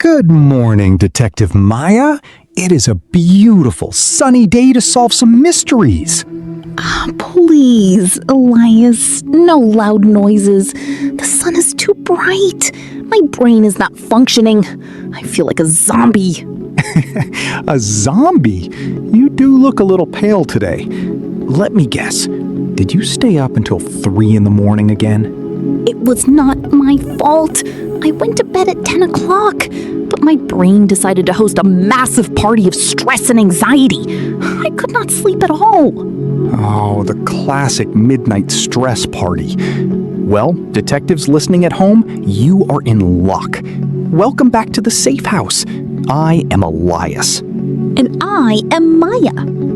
Good morning, Detective Maya. It is a beautiful, sunny day to solve some mysteries. Please, Elias, no loud noises. The sun is too bright. My brain is not functioning. I feel like a zombie. A zombie? You do look a little pale today. Let me guess. Did you stay up until 3 in the morning again? It was not my fault. I went to bed at 10 o'clock, but my brain decided to host a massive party of stress and anxiety. I could not sleep at all. Oh, the classic midnight stress party. Well, detectives listening at home, you are in luck. Welcome back to the safe house. I am Elias. And I am Maya.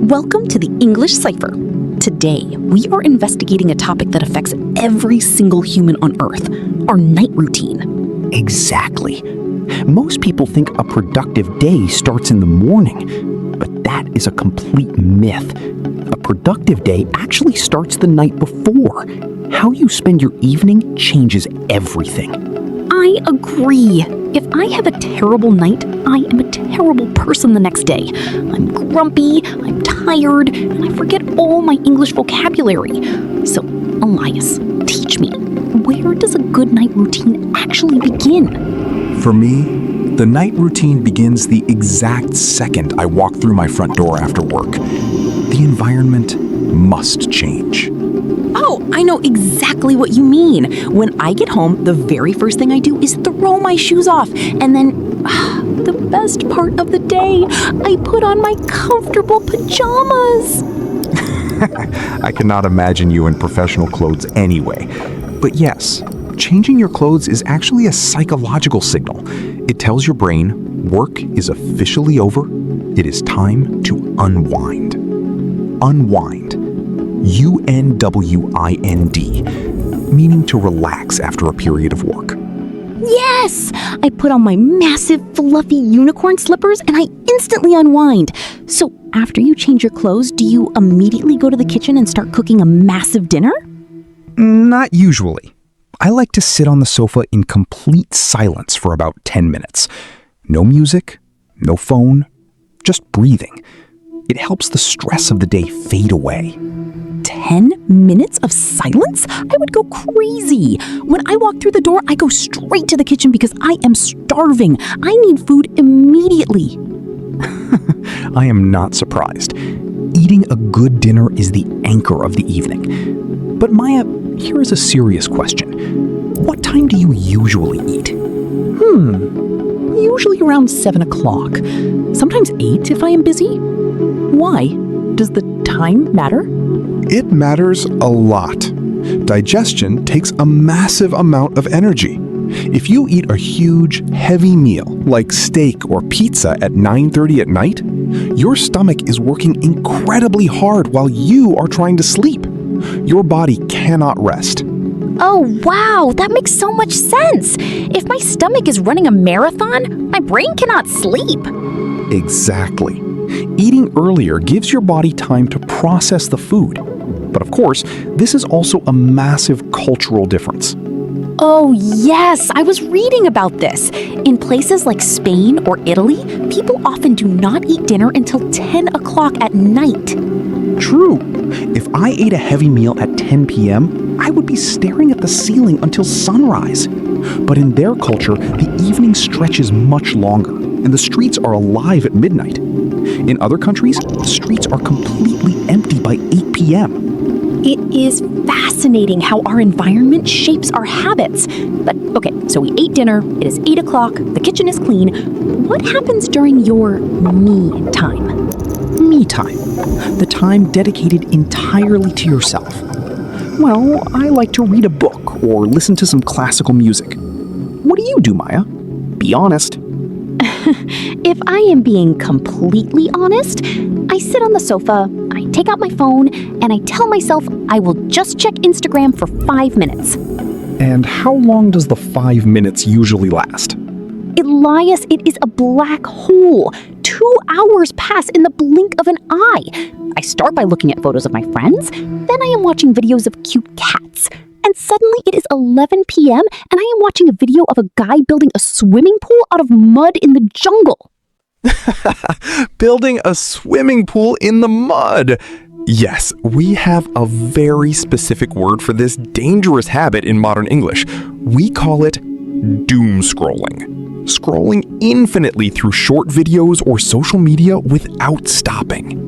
Welcome to the English Cipher. Today, we are investigating a topic that affects every single human on Earth, our night routine. Exactly. Most people think a productive day starts in the morning, but that is a complete myth. A productive day actually starts the night before. How you spend your evening changes everything. I agree. If I have a terrible night, I am a terrible person the next day. I'm grumpy, I'm tired, and I forget all my English vocabulary. So, Elias, teach me, where does a good night routine actually begin? For me, the night routine begins the exact second I walk through my front door after work. The environment must change. Oh, I know exactly what you mean. When I get home, the very first thing I do is throw my shoes off. And then, the best part of the day, I put on my comfortable pajamas. I cannot imagine you in professional clothes anyway. But yes, changing your clothes is actually a psychological signal. It tells your brain work is officially over. It is time to unwind. Unwind. UNWIND, meaning to relax after a period of work. Yes! I put on my massive, fluffy unicorn slippers and I instantly unwind. So after you change your clothes, do you immediately go to the kitchen and start cooking a massive dinner? Not usually. I like to sit on the sofa in complete silence for about 10 minutes. No music, no phone, just breathing. It helps the stress of the day fade away. 10 minutes of silence? I would go crazy. When I walk through the door, I go straight to the kitchen because I am starving. I need food immediately. I am not surprised. Eating a good dinner is the anchor of the evening. But Maya, here is a serious question. What time do you usually eat? Usually around 7 o'clock. Sometimes 8 if I am busy. Why? Does the time matter? It matters a lot. Digestion takes a massive amount of energy. If you eat a huge, heavy meal like steak or pizza at 9:30 at night, your stomach is working incredibly hard while you are trying to sleep. Your body cannot rest. Oh, wow, that makes so much sense. If my stomach is running a marathon, my brain cannot sleep. Exactly. Eating earlier gives your body time to process the food. But of course, this is also a massive cultural difference. Oh, yes, I was reading about this. In places like Spain or Italy, people often do not eat dinner until 10 o'clock at night. True. If I ate a heavy meal at 10 p.m., I would be staring at the ceiling until sunrise. But in their culture, the evening stretches much longer, and the streets are alive at midnight. In other countries, the streets are completely empty by 8 p.m. It is fascinating how our environment shapes our habits. But okay, so we ate dinner, it is 8 o'clock, the kitchen is clean. What happens during your me time? Me time. The time dedicated entirely to yourself. Well, I like to read a book or listen to some classical music. What do you do, Maya? Be honest. If I am being completely honest, I sit on the sofa, I take out my phone, and I tell myself I will just check Instagram for 5 minutes. And how long does the 5 minutes usually last? Elias, it is a black hole. 2 hours pass in the blink of an eye. I start by looking at photos of my friends, then I am watching videos of cute cats. and suddenly it is 11 p.m. and I am watching a video of a guy building a swimming pool out of mud in the jungle. Building a swimming pool in the mud. Yes, we have a very specific word for this dangerous habit in modern English. We call it doomscrolling. Scrolling infinitely through short videos or social media without stopping.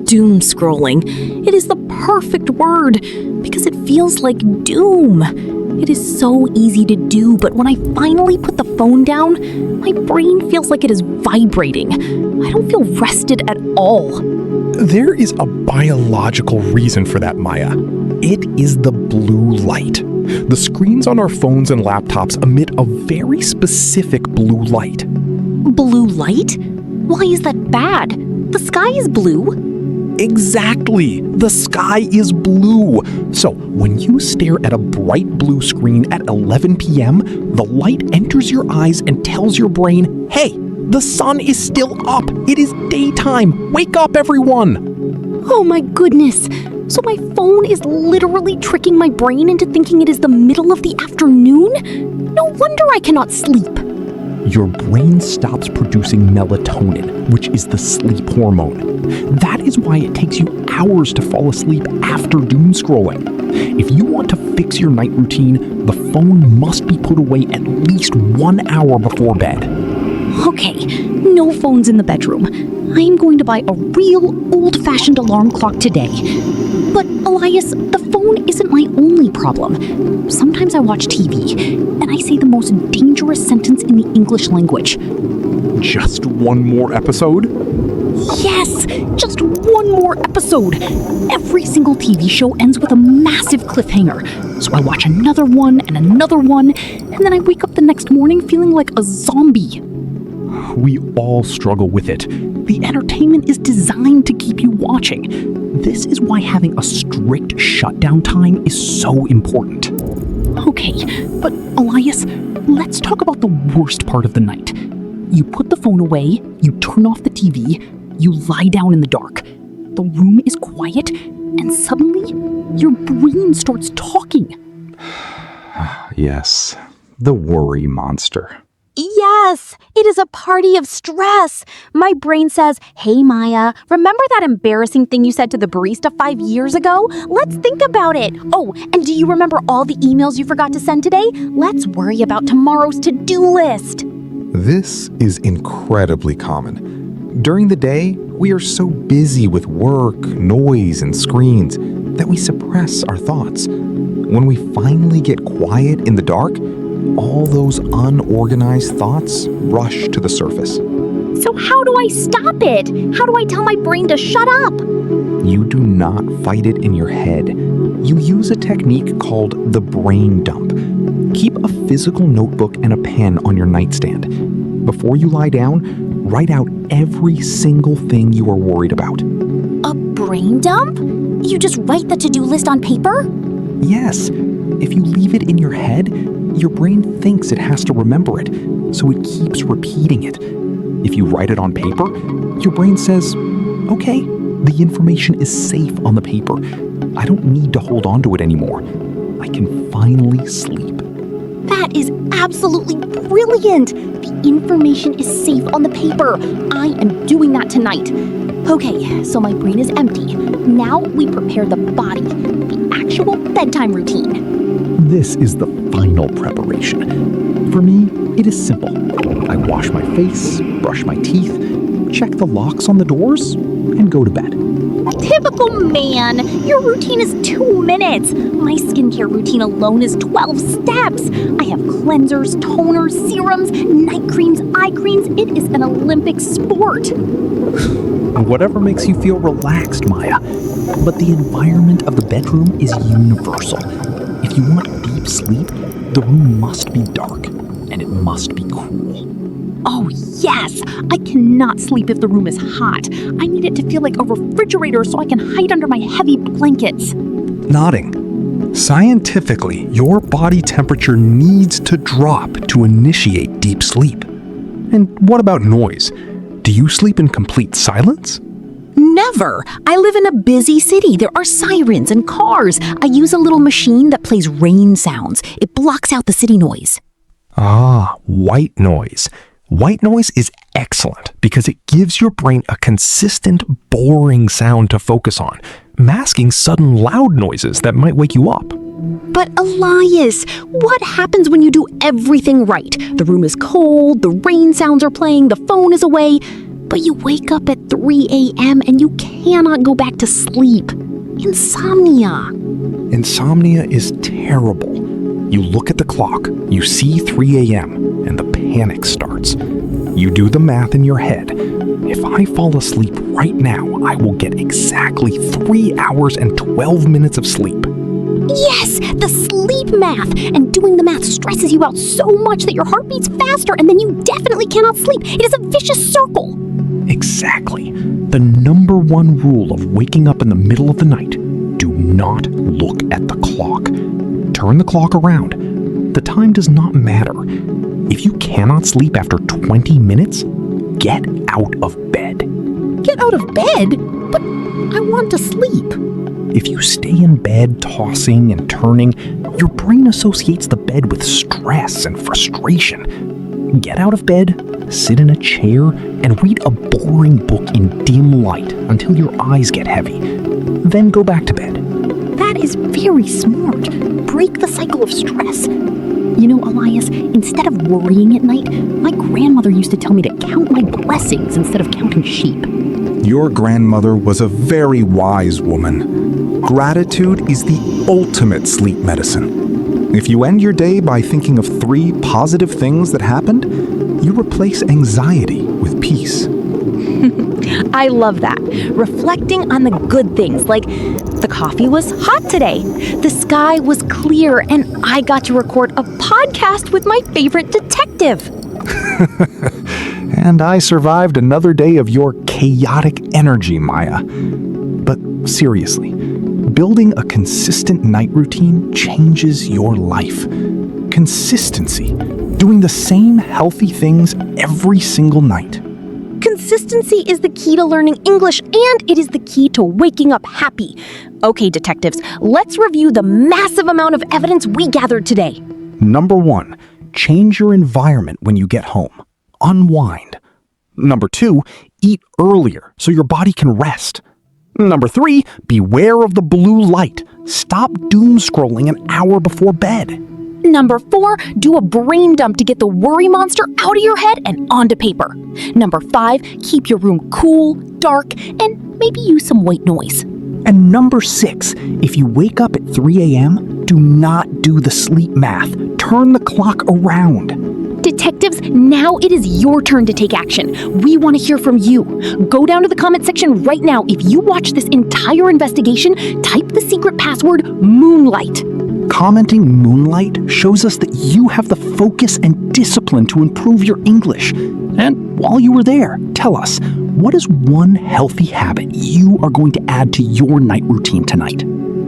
Doom scrolling. It is the perfect word because it feels like doom. It is so easy to do, but when I finally put the phone down, my brain feels like it is vibrating. I don't feel rested at all. There is a biological reason for that, Maya. It is the blue light. The screens on our phones and laptops emit a very specific blue light. Blue light? Why is that bad? The sky is blue. Exactly! The sky is blue! So, when you stare at a bright blue screen at 11 p.m., the light enters your eyes and tells your brain, hey, the sun is still up! It is daytime! Wake up, everyone! Oh my goodness! So my phone is literally tricking my brain into thinking it is the middle of the afternoon? No wonder I cannot sleep. Your brain stops producing melatonin, which is the sleep hormone. That is why it takes you hours to fall asleep after doom scrolling. If you want to fix your night routine, the phone must be put away at least 1 hour before bed. Okay, no phones in the bedroom. I am going to buy a real old-fashioned alarm clock today. But Elias, the phone isn't my only problem. Sometimes I watch TV, and I say the most dangerous sentence in the English language. Just one more episode? Yes, just one more episode. Every single TV show ends with a massive cliffhanger. So I watch another one, and then I wake up the next morning feeling like a zombie. We all struggle with it. The entertainment is designed to keep you watching. This is why having a strict shutdown time is so important. Okay, but Elias, let's talk about the worst part of the night. You put the phone away, you turn off the TV, you lie down in the dark. The room is quiet, and suddenly your brain starts talking. Yes, the worry monster. Yes, it is a party of stress. My brain says, hey, Maya, remember that embarrassing thing you said to the barista 5 years ago? Let's think about it. Oh, and do you remember all the emails you forgot to send today? Let's worry about tomorrow's to-do list. This is incredibly common. During the day, we are so busy with work, noise, and screens that we suppress our thoughts. When we finally get quiet in the dark, all those unorganized thoughts rush to the surface. So how do I stop it? How do I tell my brain to shut up? You do not fight it in your head. You use a technique called the brain dump. Keep a physical notebook and a pen on your nightstand. Before you lie down, write out every single thing you are worried about. A brain dump? You just write the to-do list on paper? Yes, if you leave it in your head, your brain thinks it has to remember it, so it keeps repeating it. If you write it on paper, your brain says, okay, the information is safe on the paper. I don't need to hold on to it anymore. I can finally sleep. That is absolutely brilliant. The information is safe on the paper. I am doing that tonight. Okay, so my brain is empty. Now we prepare the body, the actual bedtime routine. This is the final preparation. For me, it is simple. I wash my face, brush my teeth, check the locks on the doors, and go to bed. Typical man! Your routine is 2 minutes. My skincare routine alone is 12 steps. I have cleansers, toners, serums, night creams, eye creams. It is an Olympic sport. Whatever makes you feel relaxed, Maya. But the environment of the bedroom is universal. If you want deep sleep, the room must be dark, and it must be cool. Oh yes! I cannot sleep if the room is hot. I need it to feel like a refrigerator so I can hide under my heavy blankets. Nodding. Scientifically, your body temperature needs to drop to initiate deep sleep. And what about noise? Do you sleep in complete silence? never. I live in a busy city. There are sirens and cars. I use a little machine that plays rain sounds. It blocks out the city noise. Ah, white noise. White noise is excellent because it gives your brain a consistent, boring sound to focus on, masking sudden loud noises that might wake you up. But Elias, what happens when you do everything right? The room is cold, the rain sounds are playing, the phone is away, but you wake up at 3 a.m. and you cannot go back to sleep. Insomnia. Insomnia is terrible. You look at the clock, you see 3 a.m., and the panic starts. You do the math in your head. If I fall asleep right now, I will get exactly 3 hours and 12 minutes of sleep. Yes, the sleep math. And doing the math stresses you out so much that your heart beats faster and then you definitely cannot sleep. It is a vicious circle. Exactly. The number one rule of waking up in the middle of the night: do not look at the clock. Turn the clock around. The time does not matter. If you cannot sleep after 20 minutes, get out of bed. Get out of bed? But I want to sleep. If you stay in bed tossing and turning, your brain associates the bed with stress and frustration. Get out of bed, sit in a chair, and read a boring book in dim light until your eyes get heavy. Then go back to bed. That is very smart. Break the cycle of stress. You know, Elias, instead of worrying at night, my grandmother used to tell me to count my blessings instead of counting sheep. Your grandmother was a very wise woman. Gratitude is the ultimate sleep medicine. If you end your day by thinking of 3 positive things that happened, you replace anxiety with peace. I love that. Reflecting on the good things, like the coffee was hot today, the sky was clear, and I got to record a podcast with my favorite detective. And I survived another day of your chaotic energy, Maya. But seriously, building a consistent night routine changes your life. Consistency. Doing the same healthy things every single night. Consistency is the key to learning English, and it is the key to waking up happy. Okay, detectives, let's review the massive amount of evidence we gathered today. Number 1, change your environment when you get home. Unwind. Number 2, eat earlier so your body can rest. Number 3, beware of the blue light. Stop doomscrolling an hour before bed. Number 4, do a brain dump to get the worry monster out of your head and onto paper. Number 5, keep your room cool, dark, and maybe use some white noise. And number 6, if you wake up at 3 a.m., do not do the sleep math. Turn the clock around. Detectives, now it is your turn to take action. We want to hear from you. Go down to the comment section right now. If you watch this entire investigation, type the secret password Moonlight. Commenting Moonlight shows us that you have the focus and discipline to improve your English. And while you were there, tell us, what is one healthy habit you are going to add to your night routine tonight?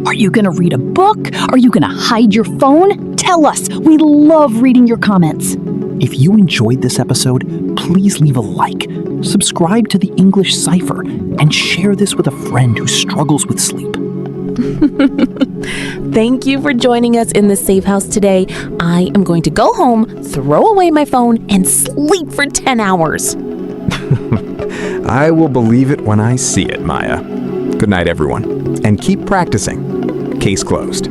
Are you going to read a book? Are you going to hide your phone? Tell us. We love reading your comments. If you enjoyed this episode, please leave a like, subscribe to the English Cipher, and share this with a friend who struggles with sleep. Thank you for joining us in the safe house today. I am going to go home, throw away my phone, and sleep for 10 hours. I will believe it when I see it, Maya. Good night, everyone, and keep practicing. Case closed.